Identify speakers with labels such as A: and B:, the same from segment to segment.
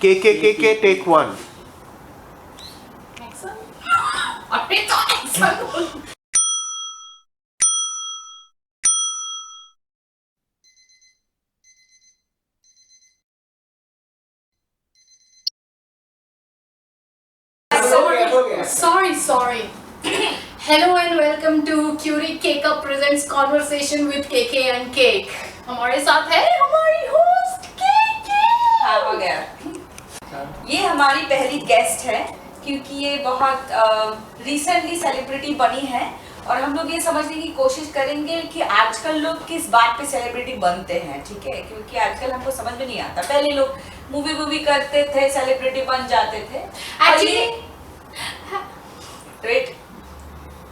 A: KKKK take one.
B: अरे तो action Sorry. Hello and welcome to Curie Cake Up presents conversation with KK and Cake. हमारे साथ है हमारी होस्ट KK।
C: हाँ हो गया। ये हमारी पहली गेस्ट है क्योंकि ये बहुत रिसेंटली सेलिब्रिटी बनी है और हम लोग ये समझने की कोशिश करेंगे कि आजकल लोग किस बात पे सेलिब्रिटी बनते हैं, ठीक है? क्योंकि आजकल हमको समझ में नहीं आता। पहले लोग मूवी करते थे, सेलिब्रिटी बन जाते थे। Actually great.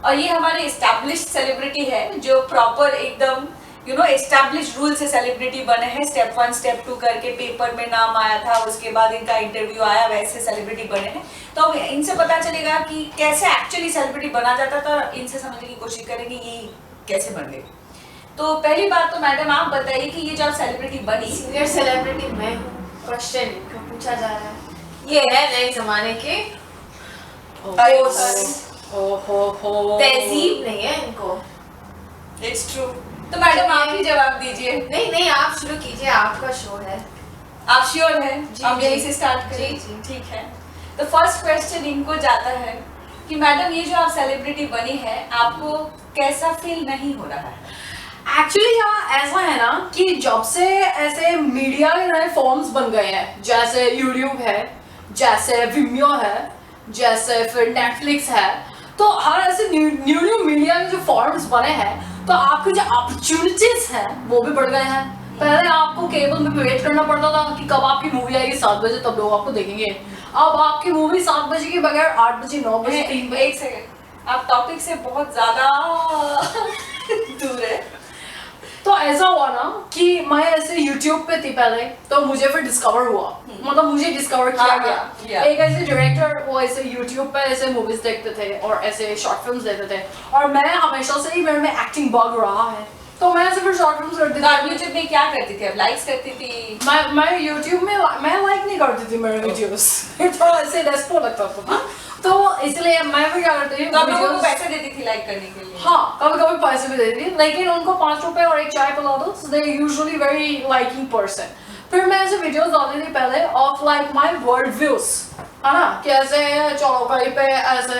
C: और ये हमारे एस्टैब्लिश्ड सेलिब्रिटी है जो प्रॉपर एकदम एस्टैब्लिश्ड रूल से सेलिब्रिटी बने हैं। स्टेप 1 स्टेप 2 करके पेपर में नाम आया था, उसके बाद इनका इंटरव्यू आया, वैसे सेलिब्रिटी बने हैं। तो इनसे पता चलेगा कि कैसे एक्चुअली सेलिब्रिटी बना जाता था। इनसे समझने की कोशिश करेंगे ये कैसे बन गए। तो पहली बात तो मैडम आप बताइए कि ये जब सेलिब्रिटी बनी।
B: सीनियर सेलिब्रिटी मैं हूँ। क्वेश्चन पूछा जा रहा है। ये है नए जमाने के तहजीब नहीं है इनको।
C: It's true. तो मैडम आप ही जवाब दीजिए।
B: नहीं आप शुरू कीजिए, आपका शो है।
C: आप श्योर हैं? हम
B: जी,
C: यहीं से स्टार्ट करें।
B: जी।
C: ठीक है। तो फर्स्ट क्वेश्चन इनको जाता है कि मैडम ये जो आप सेलिब्रिटी बनी है, आपको कैसा फील नहीं हो रहा है?
B: एक्चुअली यहाँ ऐसा है ना कि जब से ऐसे मीडिया के नए फॉर्म्स बन गए हैं, जैसे यूट्यूब है, जैसे विमियो है, जैसे फिर नेटफ्लिक्स है, तो हर ऐसे न्यू मीडिया के जो फॉर्म्स बने हैं तो आपके जो अपॉर्चुनिटीज हैं वो भी बढ़ गए हैं। पहले आपको केबल में वेट करना पड़ता था कि कब आपकी मूवी आएगी 7 बजे, तब लोग आपको देखेंगे। अब आपकी मूवी 7 बजे के बगैर 8 बजे 9 बजे 3 बजे।
C: एक सेकंड, आप टॉपिक से बहुत ज्यादा दूर है।
B: तो ऐसा हुआ ना कि मैं ऐसे YouTube पे थी पहले, तो मुझे फिर डिस्कवर हुआ, मतलब मुझे डिस्कवर किया गया। एक ऐसे डायरेक्टर वो ऐसे YouTube पे ऐसे मूवीज देखते थे और ऐसे शॉर्ट फिल्म्स देखते थे, और मैं हमेशा से ही मेरे में एक्टिंग बग रहा है, तो मैं ऐसे फिर शॉर्ट फिल्म्स करती थी।
C: YouTube में क्या करती थी? अब लाइक्स करती थी?
B: मैं YouTube में मैं लाइक नहीं करती थी मेरे वीडियोस। थोड़ा ऐसे डेस्पो लगता था, तो इसलिए मैं भी क्या करती थी,
C: तो आप लोगों को पैसे देती थी लाइक करने के लिए?
B: हाँ, कभी पैसे भी देती थी, लेकिन उनको 5 रुपए और एक चाय पिला दो, they usually very liking person. फिर मैं ऐसे वीडियोस डालती थी पहले of like my world views, है ना, कि ऐसे चलो कहीं पे ऐसे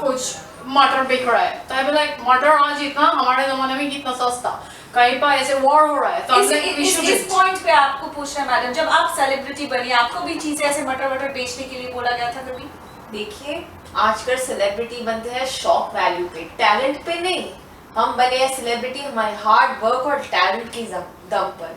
B: कुछ मटर बिक रहा है, तो लाइक मटर आज इतना, हमारे जमाने में कितना सस्ता, कहीं पर ऐसे वॉर हो रहा है, तो
C: इस पॉइंट पे आपको पूछना है मैडम, जब आप सेलिब्रिटी बनी आपको भी चीजें ऐसे मटर बेचने के लिए बोला गया था कभी?
D: देखिए, आजकल सेलिब्रिटी बनते हैं शॉक वैल्यू पे, टैलेंट पे नहीं। हम बने हैं सेलिब्रिटी हमारे हार्ड वर्क और टैलेंट की दम पर,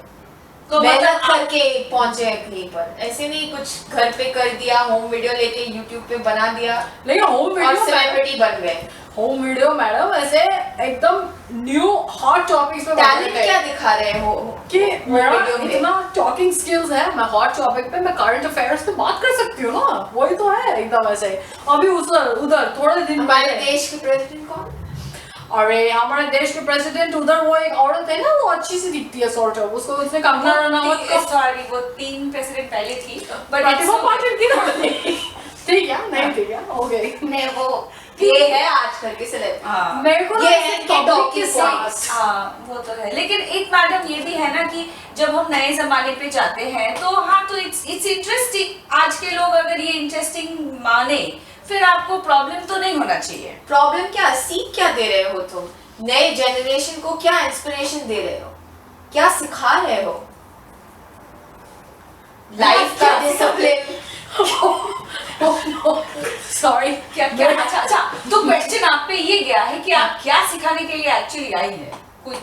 D: तो मेहनत करके पहुंचे हैं कहीं पर। ऐसे नहीं कुछ घर पे कर दिया, होम वीडियो लेके यूट्यूब पे बना दिया,
B: लेकिन होम वीडियो
D: सेलिब्रिटी बन गए।
B: होम वीडियो मैडम ऐसे एकदम न्यू हॉट टॉपिक्स पे
D: टैलेंट क्या दिखा रहे हो
B: कि मेरा इतना टॉकिंग स्किल्स है, मैं हॉट टॉपिक पे, मैं करंट अफेयर्स पे बात कर सकती हूँ ना, वही तो है एकदम ऐसे। अभी उधर थोड़े दिन
D: हमारे देश के प्रेसिडेंट कौन?
B: अरे हमारे देश के प्रेसिडेंट उधर वो एक औरत है ना, वो अच्छी सी दिखती है सॉर्ट ऑफ, उसको उसने कंगना रनावत को,
C: सॉरी वो 3 प्रेसिडेंट पहले थी,
B: प्रतिभा पाटिल की थोड़ी ठीक है, नहीं ठीक है, हो गई।
C: नहीं वो
D: ये है आजकल के सेलिब्रिटी,
B: मेरे को
D: ये है
B: पब्लिक के साथ।
C: हाँ वो तो है, लेकिन एक मैडम ये भी है ना कि जब हम नए जमाने पे जाते हैं तो हाँ, तो इट्स इंटरेस्टिंग। आज के लोग अगर ये इंटरेस्टिंग माने फिर आपको प्रॉब्लम तो नहीं होना चाहिए।
D: प्रॉब्लम क्या, सीख क्या दे रहे हो तुम? नए जनरेशन को क्या इंस्पिरेशन दे रहे हो, क्या सिखा रहे हो? लाइफ का डिसिप्लिन।
B: सॉरी,
C: क्या अच्छा तो क्वेश्चन आप पे ये गया है कि आप क्या सिखाने के लिए एक्चुअली आई है कुछ?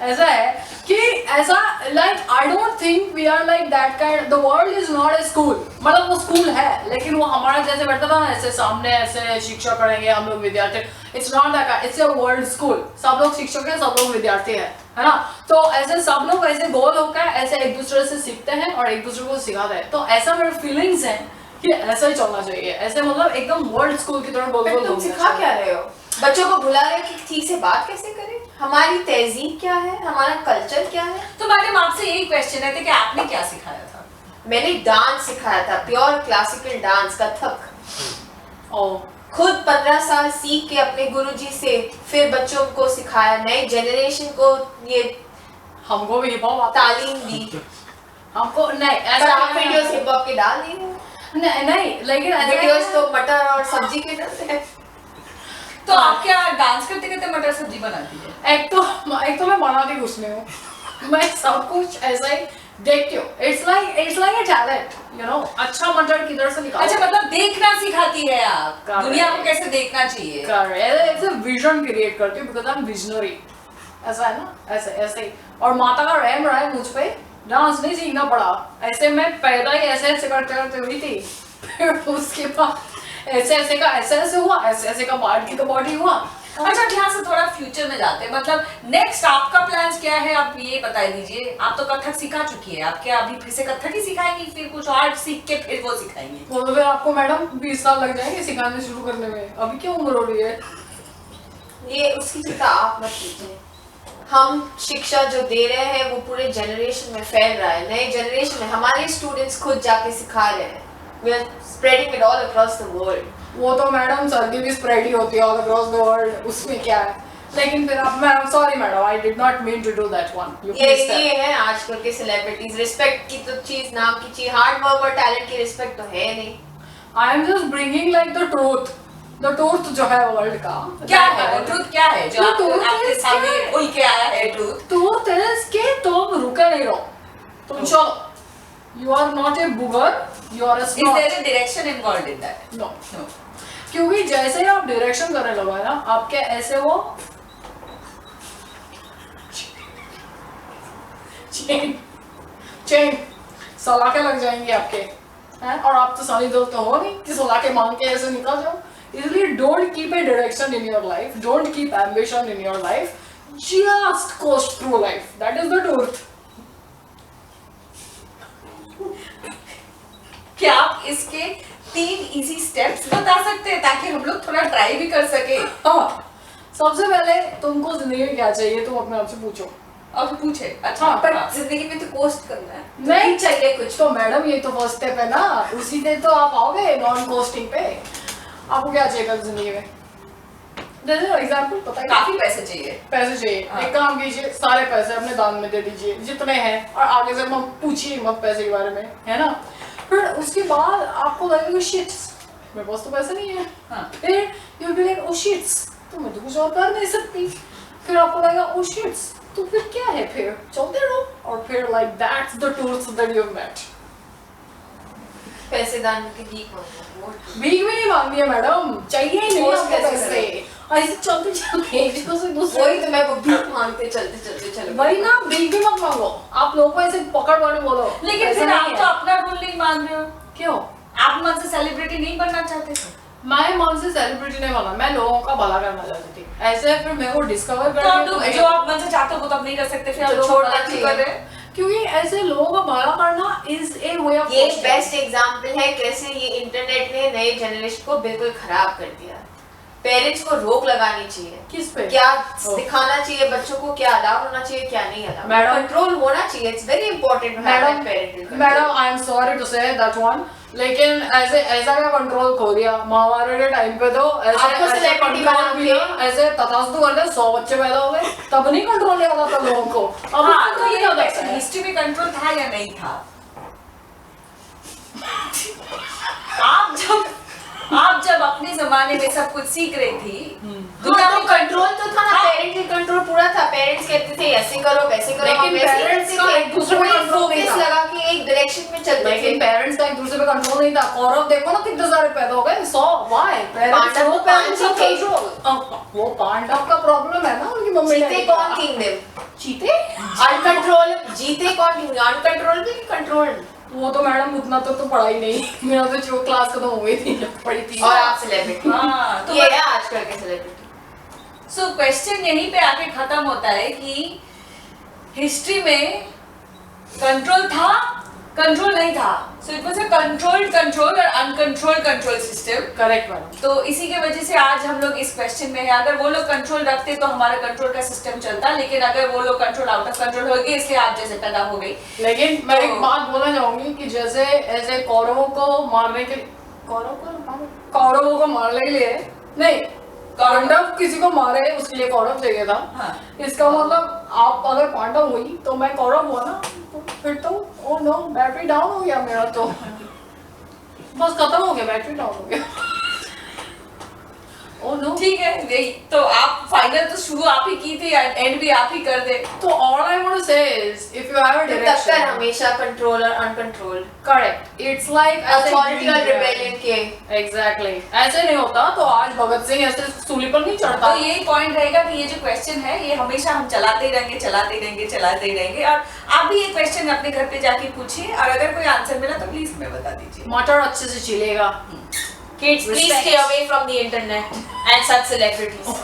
B: ऐसा है कि ऐसा like I don't think we are like that kind, the world is not a school, मतलब वो स्कूल है लेकिन वो हमारा जैसे बैठता था ना, ऐसे सामने ऐसे शिक्षा करेंगे हम लोग विद्यार्थी, it's not that, it's a world school, सब लोग शिक्षक हैं, सब लोग विद्यार्थी हैं, है ना। तो ऐसे सब लोग ऐसे गोल होकर ऐसे एक दूसरे से सीखते हैं और एक दूसरे को सिखाते हैं, तो ऐसा मेरे फीलिंग्स हैं कि ऐसा ही चलना चाहिए, ऐसे मतलब एकदम वर्ल्ड स्कूल की तरह बोल
D: तुम सिखा क्या रहे हो? बच्चों को भुला रहे कि ठीक से बात कैसे करें, हमारी तहजीब क्या है, हमारा कल्चर क्या है।
C: तो मैडम आपसे यही क्वेश्चन है कि आपने क्या सिखाया था?
D: मैंने डांस सिखाया था, प्योर क्लासिकल डांस, कथक।
B: ओ
D: खुद 15 साल सीख के अपने गुरुजी से फिर बच्चों को सिखाया, नए जनरेशन को ये
B: हमको भी हिप हॉप
D: तालीम दी।
B: हमको नहीं
D: पर
B: ऐसा
D: आप वीडियोस हिप हॉप के डाल नहीं रहे।
B: नहीं लेकिन ऐसा
D: वीडियोस तो मटर और सब्जी के डलते हैं।
C: तो आप क्या डांस करते करते मटर सब्जी बनाती है?
B: एक तो मैं बनाती कुछ नहीं हूँ, मैं सब कुछ ऐसा ही देखती हूँ। It's like a talent, you know. अच्छा मटर किधर से निकालो।
C: अच्छा, मतलब देखना सिखाती है आप,
B: Correct.
C: दुनिया को कैसे देखना चाहिए।
B: ऐसे विजन क्रिएट करती हूँ बिकॉज आई एम विजनरी। ऐसा है ना, ऐसे ऐसे ही। और माता का रहम रहा है मुझ पे, डांस नहीं सीखना पड़ा। ऐसे मैं पैदा ही ऐसे ऐसे करते हुई थी, फिर उसके बाद ऐसे ऐसे का ऐसे हुआ, ऐसे ऐसे का बॉडी का बॉडी हुआ।
C: अच्छा, यहाँ से थोड़ा फ्यूचर में जाते हैं, मतलब नेक्स्ट आपका प्लान क्या है, आप ये बता दीजिए। आप तो कथक सिखा चुकी है, आप क्या अभी फिर से कथक ही सिखाएंगी, फिर कुछ और सीख के फिर वो सिखाएंगी?
B: वो तो फिर आपको मैडम 20 साल लग जाएंगे सिखाने शुरू करने में। अभी क्यों उम्र हो रही है?
D: ये उसकी चिंता आप मत कीजिए। हम शिक्षा जो दे रहे हैं वो पूरे जनरेशन में फैल रहा है। नए जनरेशन में हमारे स्टूडेंट्स खुद जाके सिखा रहे हैं। We are spreading it all across the world.
B: वो तो मैडम सर्दी भी स्प्रेड ही होती है ऑल अक्रॉस द वर्ल्ड, उसमें क्या है। लेकिन फिर आप madam, sorry madam, I did not mean to do that one.
D: ये है आजकल के सेलिब्रिटीज। रिस्पेक्ट की तो चीज नाम की चीज, हार्ड वर्क और टैलेंट की रिस्पेक्ट तो है नहीं।
B: I am just bringing like the truth जो है वर्ल्ड का।
C: क्या है ट्रूथ, क्या है जो
B: truth
C: आपके
B: is
C: सामने
B: क्या?
C: खुल के आया है ट्रूथ?
B: ट्रूथ इज कि तुम रुके नहीं रहो, तुम चलो। You are not a bugger, you are a
C: Is there a direction involved in that?
B: No.
C: No.
B: क्योंकि जैसे ही आप डायरेक्शन करने लगे ना, आपके ऐसे वो चेन सलाखे लग जाएंगे आपके हैं। और आप तो सारी दोस्त हो नहीं कि सलाखे मांग के ऐसे निकल जाओ। इसलिए don't keep a direction in your life, don't keep ambition in your life, just coast through life, that is the truth.
C: क्या आप इसके 3 इजी स्टेप्स बता सकते हैं ताकि हम लोग थोड़ा ट्राई भी कर सके?
B: हाँ, सबसे पहले तुमको जिंदगी में क्या चाहिए तुम अपने आप से पूछो।
C: अब पूछे। अच्छा,
B: हाँ,
D: पर
C: हाँ।
D: जिंदगी में तो कोस्ट करना है,
B: नहीं
D: चाहिए कुछ।
B: तो मैडम ये तो फर्स्ट स्टेप है ना, उसी से तो आप आओगे नॉन कोस्टिंग पे। आपको क्या चाहिए कल जिंदगी में? जैसे एग्जांपल पता है,
C: काफी पैसे चाहिए।
B: पैसे चाहिए।
C: हाँ।
B: एक काम कीजिए, सारे पैसे अपने दान में दे दीजिए जितने हैं, और आगे से मत पूछिए मत पैसे के बारे में, है ना। फिर उसके बाद आपको लगेगा शिट, मेरे पास तो पैसे नहीं है।
C: हाँ।
B: फिर you will be like oh sheets, तो मैं तो कुछ और कर नहीं सकती। फिर आपको लगेगा ओ शिट्स, तो फिर क्या है, फिर चलते रहो। और फिर like that's the tools that you met.
D: पैसे दान के भीख मांगो,
B: भीख भी नहीं मांगनी है मैडम, चाहिए ही नहीं
D: Post
B: आपको
D: कैसे
B: पैसे। ऐसे चलते चलते एक जगह से दूसरे,
D: वही तो मैं वो भीख मांगते चलते चलते चलो।
B: वही ना, भीख भी मत मांगो। आप लोगों को ऐसे पकड़ पकड़ बोलो
C: लेकिन
B: ऐसा
C: फिर
B: नहीं
C: आप
B: है।
C: तो अपना रूल नहीं मान रहे हो।
B: क्यों?
C: आप मन से सेलिब्रिटी नहीं बनना चाहते थे?
B: मैं मन से सेलिब्रिटी नहीं बना, मैं लोगों का भला करना चाहती थी। ऐसे फिर मेरे को डिस्कवर
C: तो आप लोग जो आप मन से चाहते हो वो तो अब नहीं कर सकते, फिर आप
D: तो
C: लोग
D: छोड़ना
C: गलत क्यों कर रहे हैं?
B: क्योंकि ऐसे लोगों का भला करना इज ए वे ऑफ।
D: ये बेस्ट एग्जांपल है कैसे ये इंटरनेट ने नए जनरेशन को बिल्कुल खराब कर दिया। पेरेंट्स को रोक लगानी चाहिए,
B: किस पे?
D: क्या दिखाना चाहिए बच्चों को, क्या अलाउ होना चाहिए, क्या नहीं अलाउ।
B: मैडम,
D: कंट्रोल होना चाहिए, it's very important to have that parental control.
B: Madam I am sorry to say that one, लेकिन ऐसे ऐसा क्या कंट्रोल खो दिया महामारी के टाइम पे। तो ऐसे
D: आपको
B: ऐसे
D: celebrity
B: कंट्रोल
D: बना
B: भी
D: के-
B: ना, ऐसे तथास्तु करके 100 बच्चे पैदा हो गए, तब नहीं कंट्रोल लिया था लोगों को। अब
C: हाँ,
B: तो
C: तो
B: ये
C: ये हिस्ट्री में कंट्रोल था या नहीं था? आप जब अपने जमाने में सब कुछ सीख रही थी, दुनिया
D: हाँ,
C: में
D: तो कंट्रोल तो था ना,
C: हाँ।
D: पेरेंटल कंट्रोल पूरा था। पेरेंट्स कहते थे ऐसे करो वैसे करो,
B: लेकिन
D: हम वैसे ही
B: parents
D: करते
B: का
D: थे।
B: एक दूसरे पे
D: पूरे
B: control नहीं
D: focus
B: था।
D: लगा के एक डायरेक्शन में चलते
B: लेकिन
D: थे।
B: पेरेंट्स का एक दूसरे पे कंट्रोल नहीं था। कौरव देखो ना कितने सारे पैदा हो गए, 100 व्हाई?
D: पांडव को
B: पेरेंट्स का
D: पांच ही थे।
B: कंट्रोल, वो पांडव का प्रॉब्लम है ना, उनकी मम्मी
D: जीते
B: डैडी
D: कौन
B: का।
D: किंगडम?
B: चीते?
D: अनकंट्रोल जीते कौन किंगडम? अनकंट्रोल भी कंट्रोल।
B: वो तो मैडम उतना तो पढ़ा ही नहीं। मेरा तो जो क्लास खत्म हो गई थी जब पढ़ी थी।
D: और आप सेलिब्रिटी।
C: हाँ, तो
D: ये है आजकल के सेलिब्रिटी।
C: सो क्वेश्चन यहीं पे आके खत्म होता है कि हिस्ट्री में कंट्रोल था कंट्रोल नहीं था, so it was a controlled control और uncontrolled control system.
B: Correct madam.
C: तो इसी के वजह से आज हम लोग इस क्वेश्चन में है, अगर वो लोग कंट्रोल रखते तो हमारा कंट्रोल का सिस्टम चलता, लेकिन अगर वो लोग कंट्रोल आउट ऑफ कंट्रोल हो गए इसलिए आज जैसे पैदा हो गई।
B: लेकिन मैं
C: तो-
B: एक बात बोलना चाहूंगी कि जैसे ऐसे कौरवों को मारने के कौरवों को मारने के लिए नहीं, पांडव किसी को मारे उसके लिए कौरव चाहिए था।
C: हाँ।
B: इसका मतलब आप अगर पांडव हुई तो मैं कौरव हुआ ना, तो फिर तो ओ नो बैटरी डाउन हो गया मेरा, तो बस खत्म हो गया, बैटरी डाउन हो गया। Oh no.
C: ठीक है, यही तो आप फाइनल तो शुरू आप ही की थी, एंड भी आप ही कर दे।
B: तो all I want to say is if you have a
D: टक्कर
B: direction,
D: हमेशा कंट्रोल और uncontrol,
B: correct, it's like
D: authority और रिबेलियन के।
B: Exactly. ऐसे नहीं होता तो आज भगत सिंह ऐसे सूली पर नहीं चढ़ता।
C: तो यही पॉइंट रहेगा कि ये जो क्वेश्चन है ये हमेशा हम चलाते ही रहेंगे, चलाते ही रहेंगे, चलाते ही रहेंगे। और आप भी ये क्वेश्चन अपने घर पे जाके पूछिए, और अगर कोई आंसर मिला तो प्लीज हमें बता दीजिए।
B: मटर अच्छे से चिलेगा।
D: Kids, please
B: Respect.
D: stay away from the internet and such celebrities.